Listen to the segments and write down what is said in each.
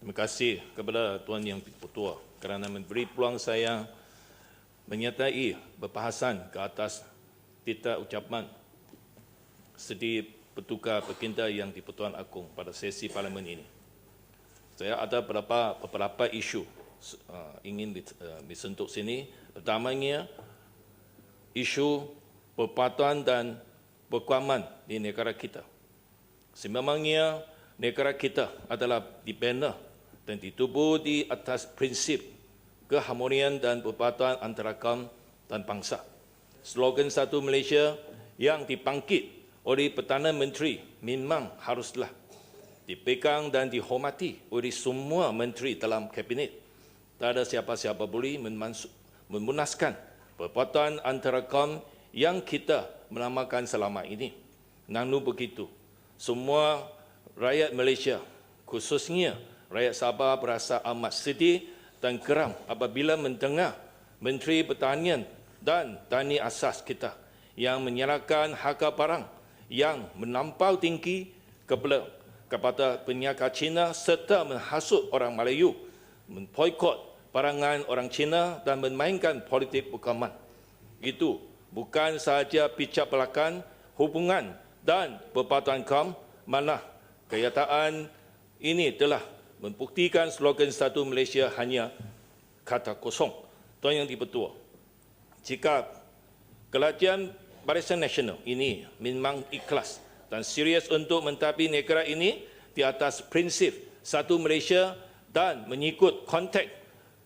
Terima kasih kepada Tuan Yang Dipertua kerana memberi peluang saya menyertai berbahasan ke atas titah ucapan Sedi Bertukar Berkinta Yang Dipertuan Agong pada sesi parlimen ini. Saya ada beberapa isu ingin disentuh sini. Pertamanya, isu persatuan dan perkuaman di negara kita. Sememangnya negara kita adalah dibina dan ditubuh di atas prinsip keharmonian dan persatuan antara kaum dan bangsa. Slogan Satu Malaysia yang dibangkit oleh Perdana Menteri memang haruslah dipegang dan dihormati oleh semua menteri dalam kabinet. Tak ada siapa-siapa boleh memunaskan persatuan antara kaum yang kita menamakan selama ini. Namun begitu, semua rakyat Malaysia, khususnya rakyat Sabah berasa amat sedih dan geram apabila mendengar Menteri Pertanian dan Tani Asas kita yang menyerahkan harga barang yang melampau tinggi kepada peniaga Cina serta menghasut orang Melayu, memboikot barangan orang Cina dan memainkan politik perkuaman. Itu bukan sahaja picak belakang hubungan dan persatuan kaum, mana kenyataan ini telah membuktikan slogan Satu Malaysia hanya kata kosong. Tuan Yang Dipertua, jika Kerajaan Barisan Nasional ini memang ikhlas dan serius untuk mentadbir negara ini di atas prinsip Satu Malaysia dan mengikut konteks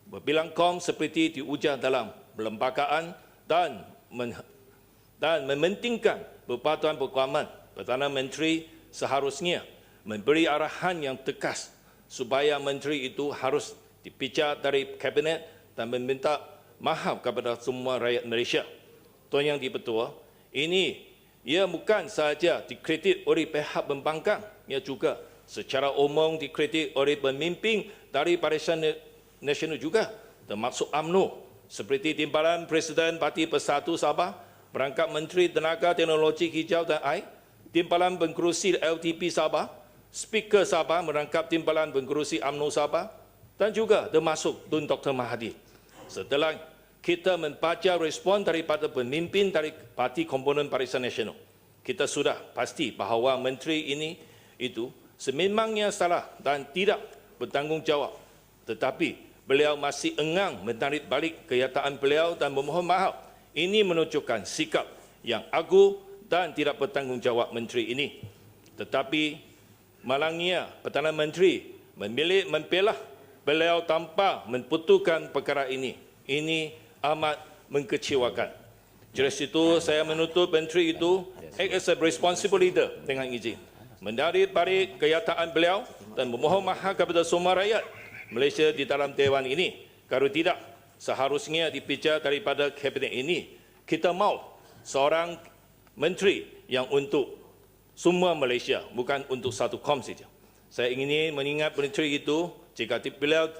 berbilang kaum seperti diujar dalam perlembagaan dan mementingkan persatuan perkuaman, Perdana Menteri seharusnya memberi arahan yang tegas supaya menteri itu harus dipecat dari kabinet dan meminta maaf kepada semua rakyat Malaysia. Tuan Yang Dipertua, ini ia bukan sahaja dikritik oleh pihak pembangkang, ia juga secara umum dikritik oleh pemimpin dari Barisan Nasional juga, termasuk UMNO, seperti Timbalan Presiden Parti Persatu Sabah, Perangkat Menteri Tenaga Teknologi Hijau dan Air, Timbalan Pengerusi LTP Sabah, Speaker Sabah merangkap Timbalan Pengerusi UMNO Sabah, dan juga termasuk Tun Dr. Mahathir. Setelah kita membaca respon daripada pemimpin dari parti komponen Barisan Nasional, kita sudah pasti bahawa menteri ini itu sememangnya salah dan tidak bertanggungjawab. Tetapi beliau masih enggan menarik balik kenyataan beliau dan memohon maaf. Ini menunjukkan sikap yang agu dan tidak bertanggungjawab menteri ini. Tetapi malangnya Perdana Menteri memilih membelah beliau tanpa memputuskan perkara ini. Ini amat mengkecewakan. Jelas itu saya menuntut menteri itu act as a responsible leader dengan izin, menarik balik kenyataan beliau dan memohon maaf kepada semua rakyat Malaysia di dalam Dewan ini. Kalau tidak, seharusnya dipecat daripada kabinet ini. Kita mahu seorang menteri yang untuk semua Malaysia, bukan untuk satu kaum saja. Saya ingin mengingat menteri itu, jika beliau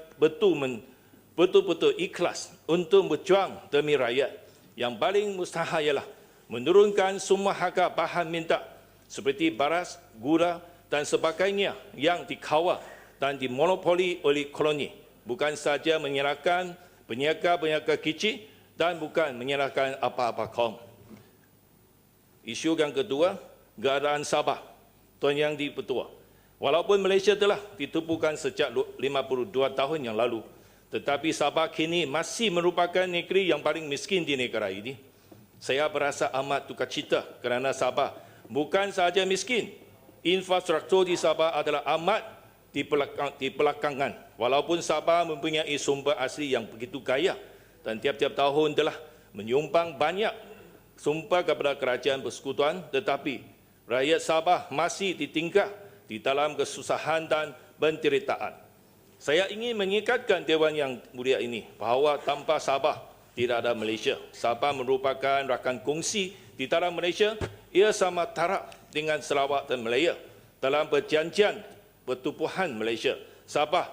betul-betul ikhlas untuk berjuang demi rakyat, yang paling mustahil ialah menurunkan semua harga bahan minta seperti beras, gula dan sebagainya yang dikawal dan dimonopoli oleh koloni. Bukan saja menyerahkan peniaga-peniaga kecil dan bukan menyerahkan apa-apa kaum. Isu yang kedua, keadaan Sabah. Tuan Yang Dipertua, walaupun Malaysia telah ditubuhkan sejak 52 tahun yang lalu, tetapi Sabah kini masih merupakan negeri yang paling miskin di negara ini. Saya berasa amat duka cita kerana Sabah bukan sahaja miskin, infrastruktur di Sabah adalah amat di belakangan. Walaupun Sabah mempunyai sumber asli yang begitu kaya dan tiap-tiap tahun telah menyumbang banyak sumber kepada kerajaan persekutuan, tetapi rakyat Sabah masih ditinggal di dalam kesusahan dan penderitaan. Saya ingin mengikatkan Dewan Yang Mulia ini bahawa tanpa Sabah tidak ada Malaysia. Sabah merupakan rakan kongsi di dalam Malaysia. Ia sama tarak dengan Sarawak dan Malaya dalam perjanjian pertubuhan Malaysia. Sabah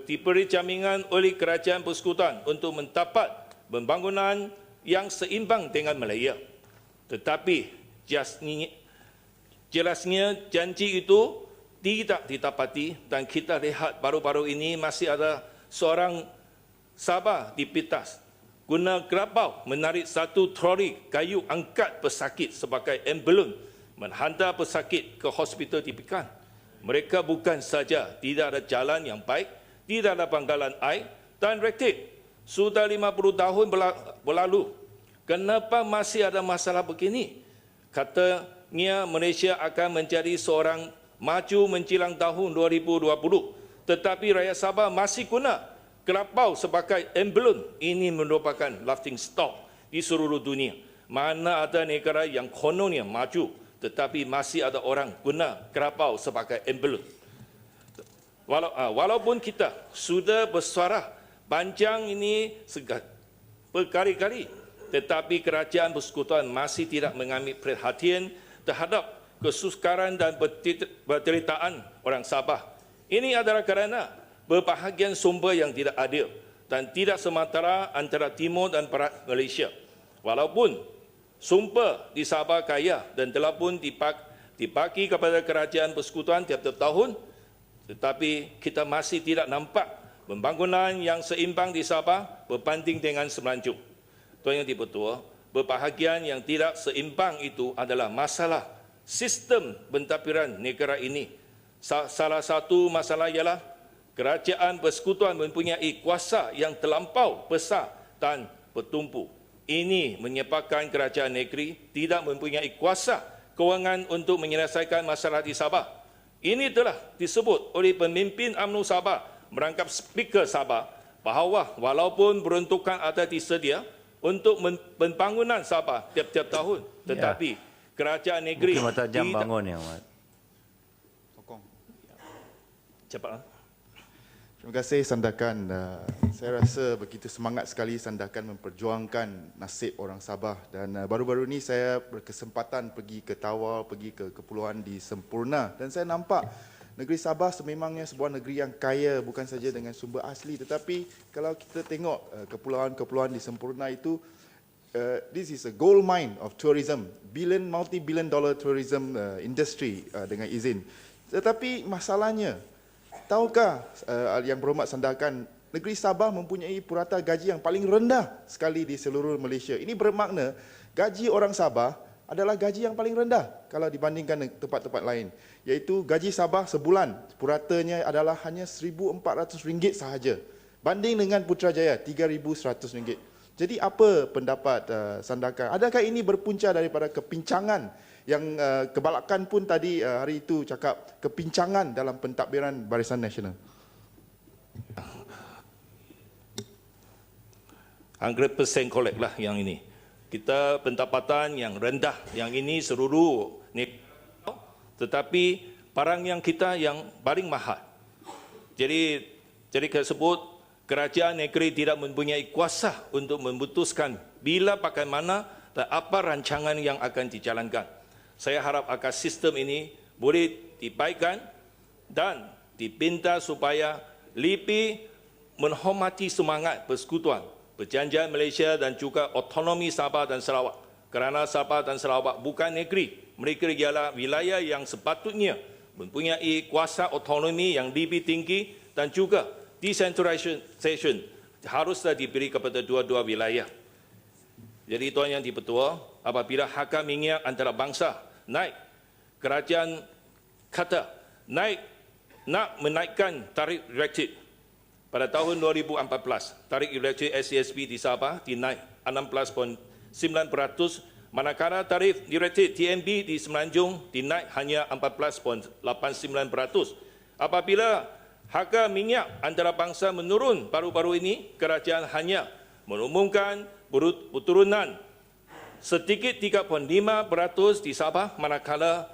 diberi jaminan oleh kerajaan persekutuan untuk mendapat pembangunan yang seimbang dengan Malaya. Tetapi jelasnya janji itu tidak didapati, dan kita lihat baru-baru ini masih ada seorang Sabah di Pitas guna gerabau menarik satu troli kayu angkat pesakit sebagai ambulans menghantar pesakit ke hospital di Pekan. Mereka bukan saja tidak ada jalan yang baik, tidak ada panggalan air dan elektrik. Sudah 50 tahun berlalu. Kenapa masih ada masalah begini? Katanya Malaysia akan menjadi seorang maju menjelang tahun 2020. Tetapi rakyat Sabah masih guna gerabau sebagai ambulans. Ini merupakan laughing stock di seluruh dunia. Mana ada negara yang kononnya maju, tetapi masih ada orang guna gerabau sebagai ambulans. Walaupun kita sudah bersuara panjang ini berkali-kali, tetapi kerajaan persekutuan masih tidak mengambil perhatian terhadap kesukaran dan penderitaan orang Sabah. Ini adalah kerana berbahagian sumber yang tidak adil dan tidak sementara antara timur dan barat Malaysia. Walaupun sumber di Sabah kaya dan telah pun dibagi kepada kerajaan persekutuan tiap-tiap tahun, tetapi kita masih tidak nampak pembangunan yang seimbang di Sabah berbanding dengan Semenanjung. Tuan Yang Di-Pertua, berbahagian yang tidak seimbang itu adalah masalah sistem pentadbiran negara ini. Salah satu masalah ialah kerajaan persekutuan mempunyai kuasa yang terlampau besar dan bertumpu. Ini menyebabkan kerajaan negeri tidak mempunyai kuasa kewangan untuk menyelesaikan masalah di Sabah. Ini telah disebut oleh pemimpin UMNO Sabah merangkap Speaker Sabah bahawa walaupun peruntukan ada disedia untuk pembangunan Sabah tiap-tiap tahun, tetapi kerajaan negeri Bukit Matajam bangun ya, Mat. Sokong. Cepatlah. Terima kasih Sandakan. Saya rasa begitu semangat sekali Sandakan memperjuangkan nasib orang Sabah, dan baru-baru ini saya berkesempatan pergi ke Tawau, pergi ke Kepulauan di Sempurna, dan saya nampak negeri Sabah sememangnya sebuah negeri yang kaya bukan saja dengan sumber asli, tetapi kalau kita tengok kepulauan-kepulauan di Sempurna itu, this is a gold mine of tourism, multi-billion dollar tourism industry dengan izin. Tetapi masalahnya, tahukah yang berhormat Sandakan, negeri Sabah mempunyai purata gaji yang paling rendah sekali di seluruh Malaysia. Ini bermakna gaji orang Sabah adalah gaji yang paling rendah kalau dibandingkan dengan tempat-tempat lain. Iaitu gaji Sabah sebulan, puratanya adalah hanya RM1,400 sahaja. Banding dengan Putrajaya, RM3,100. Jadi apa pendapat Sandakan? Adakah ini berpunca daripada kepincangan yang kebalakan pun tadi hari itu cakap kepincangan dalam pentadbiran Barisan Nasional? 100% correct lah yang ini. Kita pendapatan yang rendah, yang ini seluruh negara, tetapi barang yang kita yang paling mahal. Jadi kita sebut kerajaan negeri tidak mempunyai kuasa untuk memutuskan bila, bagaimana dan apa rancangan yang akan dijalankan. Saya harap agar sistem ini boleh dibaikkan dan dipinta supaya lebih menghormati semangat persekutuan, Perjanjian Malaysia dan juga otonomi Sabah dan Sarawak. Kerana Sabah dan Sarawak bukan negeri, mereka ialah wilayah yang sepatutnya mempunyai kuasa otonomi yang lebih tinggi dan juga decentralisation haruslah diberi kepada dua-dua wilayah. Jadi Tuan Yang Di-Pertua, apabila harga minyak antara bangsa naik, kerajaan kata nak menaikkan tarif elektrik. Pada tahun 2014, tarif elektrik SCSP di Sabah dinaik 16.9%, manakala tarif elektrik TNB di Semenanjung dinaik hanya 14.89%. Apabila harga minyak antarabangsa menurun baru-baru ini, kerajaan hanya mengumumkan penurunan sedikit 3.5% di Sabah, manakala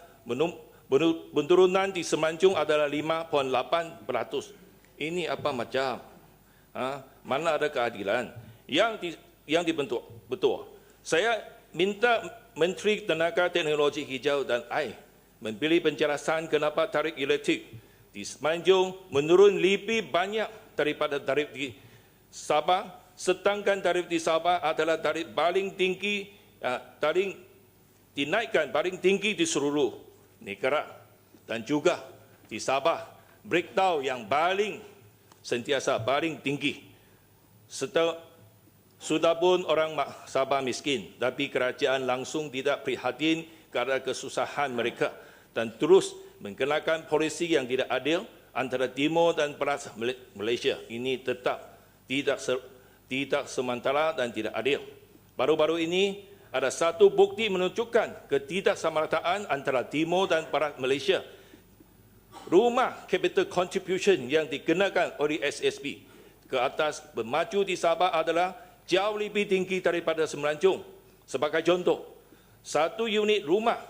penurunan di Semenanjung adalah 5.8%. Ini apa macam? Mana ada keadilan yang dibentuk? Betul. Saya minta Menteri Tenaga Teknologi Hijau dan Air memberi penjelasan kenapa tarif elektrik di Semenanjung menurun lebih banyak daripada tarif di Sabah, sedangkan tarif di Sabah adalah tarif paling tinggi, dinaikkan paling tinggi di seluruh negara. Dan juga di Sabah breakdown yang sentiasa paling tinggi. Sudah pun orang Sabah miskin, tapi kerajaan langsung tidak prihatin kerana kesusahan mereka dan terus mengenakan polisi yang tidak adil antara Timur dan Barat Malaysia. Ini tetap tidak sementara dan tidak adil. Baru-baru ini ada satu bukti menunjukkan ketidaksamarataan antara Timur dan Barat Malaysia. Rumah capital contribution yang dikenakan oleh SSB ke atas bermaju di Sabah adalah jauh lebih tinggi daripada Semenanjung. Sebagai contoh, satu unit rumah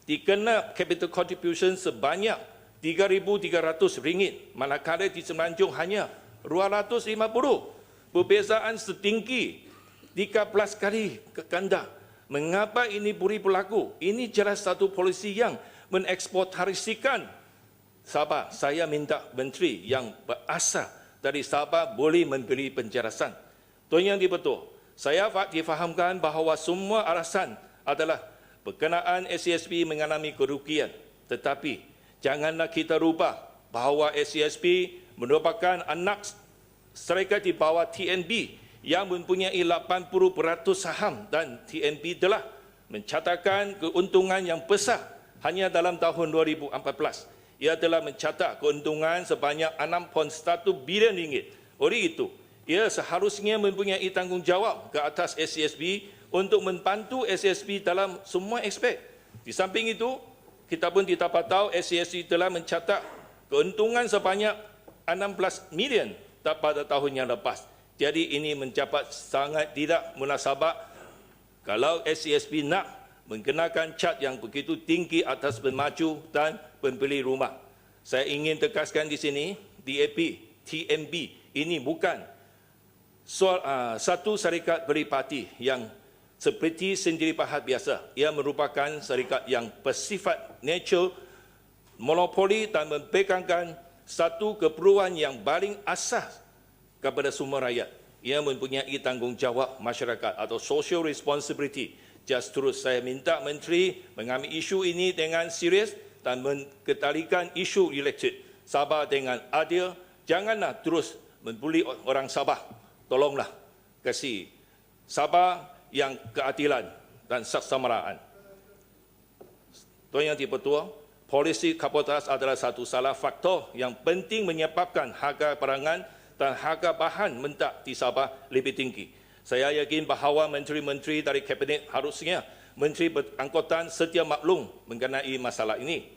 dikena capital contribution sebanyak RM3,300, manakala di Semenanjung hanya RM250. Perbezaan setinggi 13 kali ganda. Mengapa ini boleh berlaku? Ini jelas satu polisi yang mengeksploitasikan Sabah. Saya minta menteri yang berasal dari Sabah boleh memberi penjelasan. Tuan Yang di-Pertua, saya difahamkan bahawa semua alasan adalah berkenaan SCSP mengalami kerugian. Tetapi janganlah kita lupa bahawa SCSP merupakan anak syarikat di bawah TNB yang mempunyai 80% saham dan TNB telah mencatatkan keuntungan yang besar hanya dalam tahun 2014. Ia telah mencatat keuntungan sebanyak RM6.1 bilion. Oleh itu, ia seharusnya mempunyai tanggungjawab ke atas SCSB untuk membantu SCSB dalam semua aspek. Di samping itu, kita pun dapat tahu SCSB telah mencatat keuntungan sebanyak 16 million pada tahun yang lepas. Jadi ini mencapai sangat tidak munasabah kalau SCSB nak mengenakan cat yang begitu tinggi atas pemaju dan pembeli rumah. Saya ingin tegaskan di sini, DAP, TNB ini bukan satu syarikat berparti yang seperti sendiri pahat biasa. Ia merupakan syarikat yang bersifat natural monopoli dan mempegangkan satu keperluan yang paling asas kepada semua rakyat. Ia mempunyai tanggungjawab masyarakat atau social responsibility. Justru saya minta menteri mengambil isu ini dengan serius dan mengetarikan isu elektrik Sabah dengan adil. Janganlah terus membuli orang Sabah. Tolonglah kasih Sabah yang keadilan dan kesetaraan. Tuan Yang di-Pertua, polisi kapotas adalah satu salah faktor yang penting menyebabkan harga barangan dan harga bahan mentah di Sabah lebih tinggi. Saya yakin bahawa menteri-menteri dari Kabinet harusnya menteri berangkutan sedia maklum mengenai masalah ini.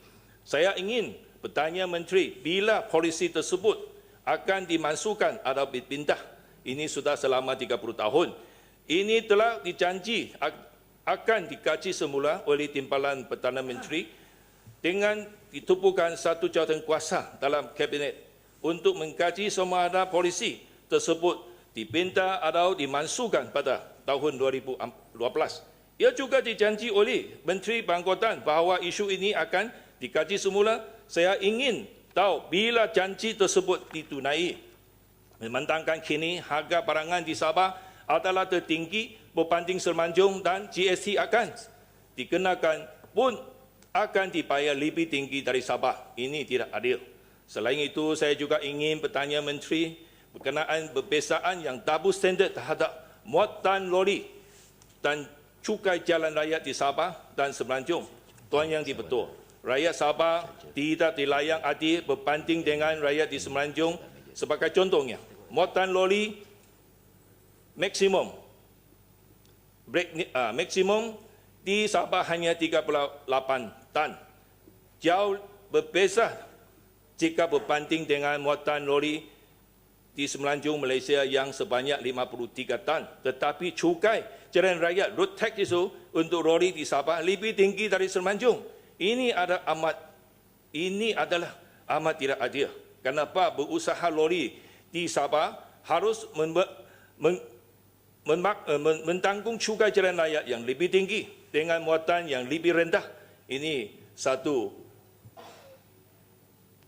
Saya ingin bertanya menteri, bila polisi tersebut akan dimasukkan atau dipindah? Ini sudah selama 30 tahun. Ini telah dijanji akan dikaji semula oleh Timbalan Perdana Menteri dengan ditubuhkan satu jawatan kuasa dalam Kabinet untuk mengkaji sama ada polisi tersebut dipindah atau dimasukkan pada tahun 2012. Ia juga dijanji oleh Menteri Berangkutan bahawa isu ini akan dikaji semula. Saya ingin tahu bila janji tersebut ditunai. Memandangkan kini harga barangan di Sabah adalah tertinggi berbanding Semenanjung dan GST akan dikenakan pun akan dibayar lebih tinggi dari Sabah. Ini tidak adil. Selain itu, saya juga ingin bertanya menteri berkenaan perbezaan yang double standard terhadap muatan lori dan cukai jalan raya di Sabah dan Semenanjung. Tuan Yang di-Pertua, rakyat Sabah tidak dilayang adil berbanding dengan rakyat di Semenanjung. Sebagai contohnya, muatan lori maksimum di Sabah hanya 38 tan. Jauh berbeza jika berbanding dengan muatan lori di Semenanjung Malaysia yang sebanyak 53 tan. Tetapi cukai jalan raya road tax itu untuk lori di Sabah lebih tinggi dari Semenanjung. Ini adalah amat tidak adil. Kenapa berusaha lori di Sabah harus mentanggung cukai jalan raya yang lebih tinggi dengan muatan yang lebih rendah? Ini satu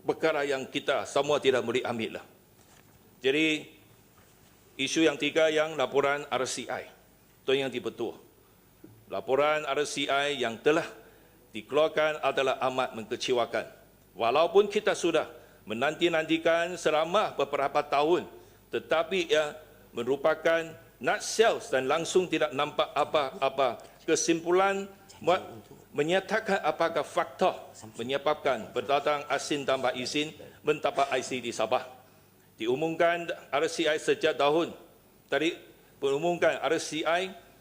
perkara yang kita semua tidak boleh ambil lah. Jadi, isu yang tiga yang laporan RCI. Tuan Yang di-Pertua. Laporan RCI yang telah dikeluarkan adalah amat mengecewakan. Walaupun kita sudah menanti-nantikan selama beberapa tahun, tetapi ia merupakan nutshell dan langsung tidak nampak apa-apa kesimpulan menyatakan apakah faktor menyebabkan pendatang asing tanpa izin mendapat IC di Sabah. Diumumkan RCI sejak tahun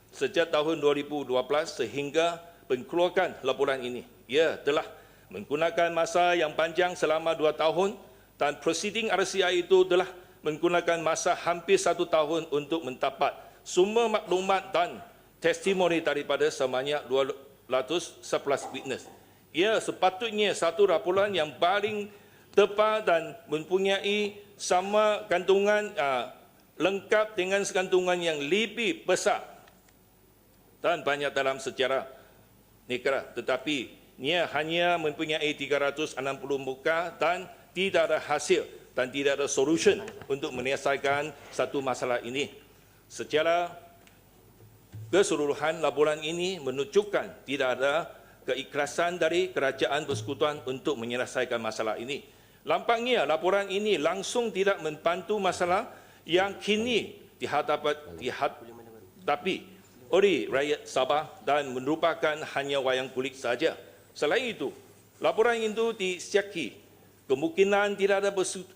sejak tahun 2012 sehingga mengeluarkan laporan ini. Ia telah menggunakan masa yang panjang selama 2 tahun dan proceeding RCI itu telah menggunakan masa hampir 1 tahun untuk mendapat semua maklumat dan testimoni daripada sebanyak 211 witness. Ia sepatutnya satu laporan yang paling tepat dan mempunyai sama gantungan lengkap dengan gantungan yang lebih besar dan banyak dalam sejarah negara, tetapi ia hanya mempunyai 360 muka dan tidak ada hasil dan tidak ada solution untuk menyelesaikan satu masalah ini. Secara keseluruhan, laporan ini menunjukkan tidak ada keikhlasan dari kerajaan persekutuan untuk menyelesaikan masalah ini. Lampaknya laporan ini langsung tidak membantu masalah yang kini dihadapi oleh rakyat Sabah dan merupakan hanya wayang kulit saja. Selain itu, laporan itu disyaki kemungkinan tidak ada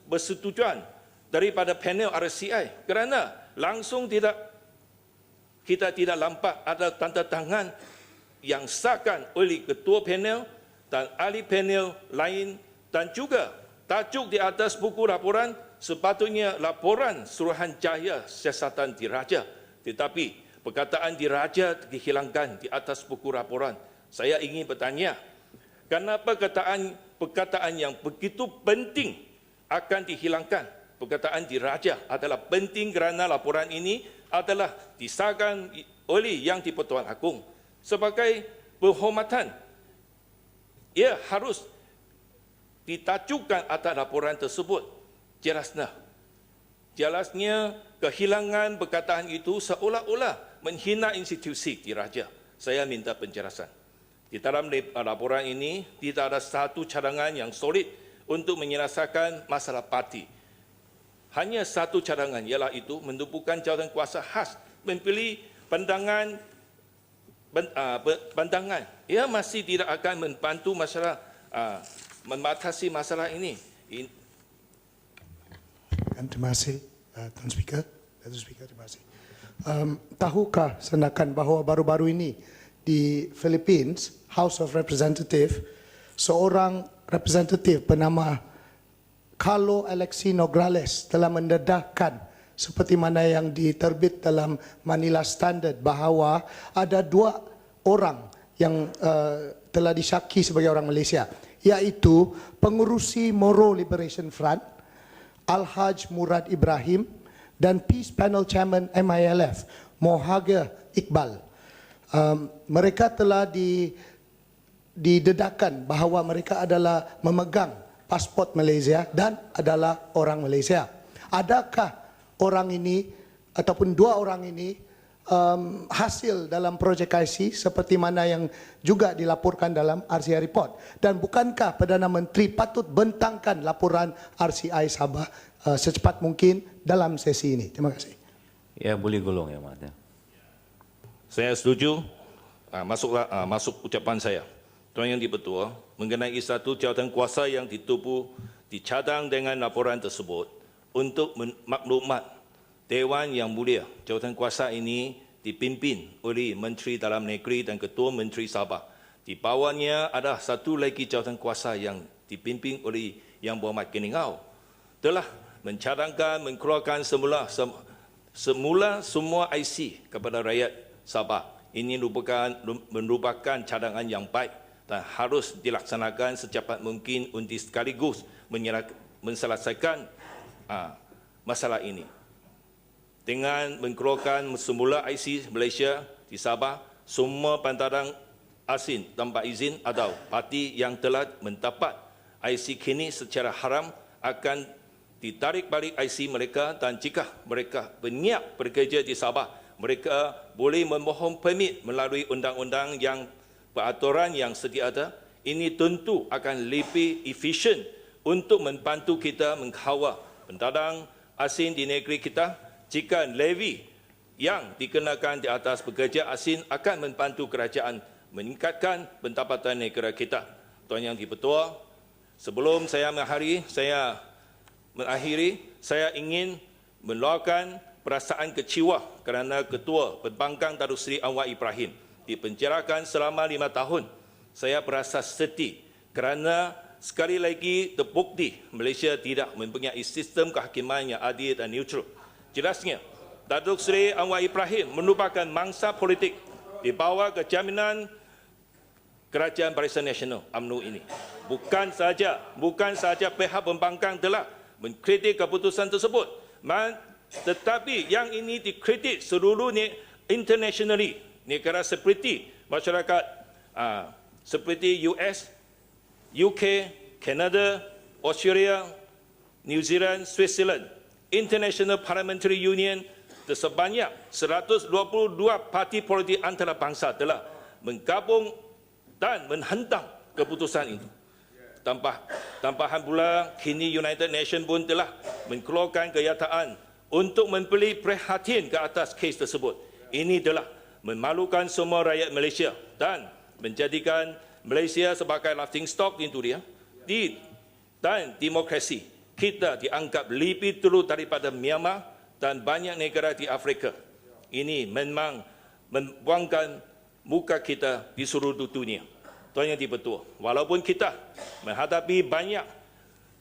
persetujuan daripada panel RCI kerana langsung kita tidak nampak ada tanda tangan yang sahkan oleh ketua panel dan ahli panel lain, dan juga tajuk di atas buku laporan sepatutnya laporan Suruhanjaya Siasatan Diraja, tetapi perkataan diraja dihilangkan di atas buku laporan. Saya ingin bertanya, kenapa perkataan yang begitu penting akan dihilangkan? Perkataan diraja adalah penting kerana laporan ini adalah disahkan oleh Yang di-Pertuan Agong. Sebagai penghormatan, ia harus ditajukkan atas laporan tersebut. Jelasnya kehilangan perkataan itu seolah-olah menghina institusi diraja. Saya minta penjelasan. Di dalam laporan ini tidak ada satu cadangan yang solid untuk menyelesaikan masalah parti. Hanya satu cadangan, ialah itu menumpukan jawatan kuasa khas, memilih pandangan. Ia masih tidak akan membantu masalah mengatasi masalah ini. Terima kasih, Tuan Speaker. Terima kasih. Tahukah Sandakan bahawa baru-baru ini di Philippines, House of Representatives, seorang representatif bernama Carlo Alexi Nograles telah mendedahkan seperti mana yang diterbit dalam Manila Standard bahawa ada 2 orang yang telah disyaki sebagai orang Malaysia, iaitu pengurusi Moro Liberation Front, Al-Haj Murad Ibrahim, dan Peace Panel Chairman MILF, Mohaga Iqbal. Mereka telah didedahkan bahawa mereka adalah memegang pasport Malaysia dan adalah orang Malaysia. Adakah orang ini ataupun 2 orang ini hasil dalam projek IC seperti mana yang juga dilaporkan dalam RCI report? Dan bukankah Perdana Menteri patut bentangkan laporan RCI Sabah secepat mungkin dalam sesi ini? Terima kasih. Ya, boleh golong ya, Mat. Saya setuju. Masuk ucapan saya. Tuan Yang di-Pertua, mengenai satu jawatan kuasa yang dicadang dengan laporan tersebut untuk maklumat Dewan Yang Mulia. Jawatan kuasa ini dipimpin oleh Menteri Dalam Negeri dan Ketua Menteri Sabah. Di bawahnya ada satu lagi jawatan kuasa yang dipimpin oleh Yang Berhormat Keningau. Telah mencadangkan, mengeluarkan semula semua IC kepada rakyat Sabah. Ini merupakan cadangan yang baik dan harus dilaksanakan secepat mungkin untuk sekaligus menyelesaikan masalah ini. Dengan mengeluarkan semula IC Malaysia di Sabah, semua pendatang asing tanpa izin atau parti yang telah mendapat IC kini secara haram akan ditarik balik IC mereka, dan jika mereka berniat bekerja di Sabah, mereka boleh memohon permit melalui undang-undang yang peraturan yang sedia ada, ini tentu akan lebih efisien untuk membantu kita mengkawal pentadang asing di negeri kita. Jika levy yang dikenakan di atas pekerja asing akan membantu kerajaan meningkatkan pendapatan negara kita. Tuan Yang di-Pertua, sebelum saya mengakhiri, saya ingin meluahkan perasaan kecewa kerana Ketua Perbankan Datuk Seri Anwar Ibrahim dipenjarakan selama 5 tahun. Saya berasa sedih kerana sekali lagi terbukti Malaysia tidak mempunyai sistem kehakiman yang adil dan neutral. Jelasnya, Datuk Seri Anwar Ibrahim merupakan mangsa politik di bawah kejaminan Kerajaan Barisan Nasional UMNO ini. Bukan saja pihak pembangkang telah mengkritik keputusan tersebut, tetapi yang ini dikritik seluruhnya internationally. Negara seperti masyarakat seperti US, UK, Canada, Australia, New Zealand, Switzerland, International Parliamentary Union, sebanyak 122 parti politik antarabangsa telah menggabung dan menghentam keputusan itu. Tambahan pula, kini United Nations pun telah mengeluarkan kenyataan untuk memberi perhatian ke atas kes tersebut. Ini telah memalukan semua rakyat Malaysia dan menjadikan Malaysia sebagai laughing stock di dunia dan demokrasi. Kita dianggap lebih teruk daripada Myanmar dan banyak negara di Afrika. Ini memang membuangkan muka kita di seluruh dunia. Tuan Yang di-Pertua, walaupun kita menghadapi banyak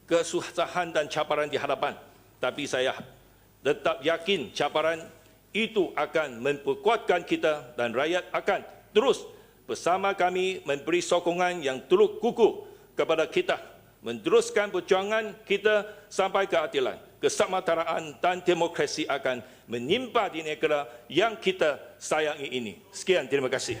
kesusahan dan cabaran di hadapan, tapi saya tetap yakin cabaran itu akan memperkuatkan kita dan rakyat akan terus bersama kami memberi sokongan yang terus kukuh kepada kita, meneruskan perjuangan kita sampai keadilan, kesejahteraan dan demokrasi akan menimpa di negara yang kita sayangi ini. Sekian, terima kasih.